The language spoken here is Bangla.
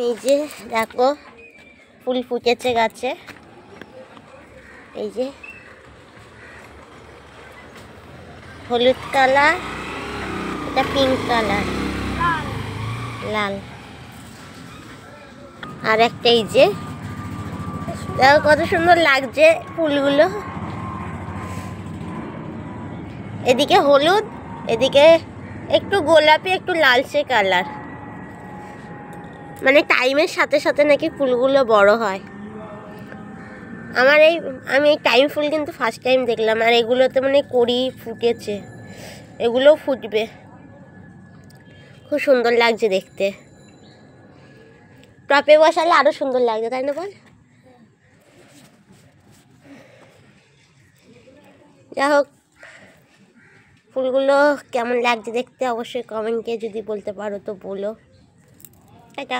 এই যে দেখো ফুল ফুটেছে গাছে, এই যে হলুদ কালার, এটা পিঙ্ক কালার, লাল, আর একটা এই যে দেখো কত সুন্দর লাগছে ফুলগুলো। এদিকে হলুদ, এদিকে একটু গোলাপি, একটু লালচে কালার। মানে টাইমের সাথে সাথে নাকি ফুলগুলো বড় হয়। আমি এই টাইম ফুল কিন্তু ফার্স্ট টাইম দেখলাম। আর এগুলোতে মানে কড়ি ফুটেছে, এগুলোও ফুটবে। খুব সুন্দর লাগছে দেখতে। টপে বসালে আরো সুন্দর লাগছে, তাই না বল? যাই হোক, ফুলগুলো কেমন লাগছে দেখতে অবশ্যই কমেন্টে যদি বলতে পারো তো বলো। টাটা।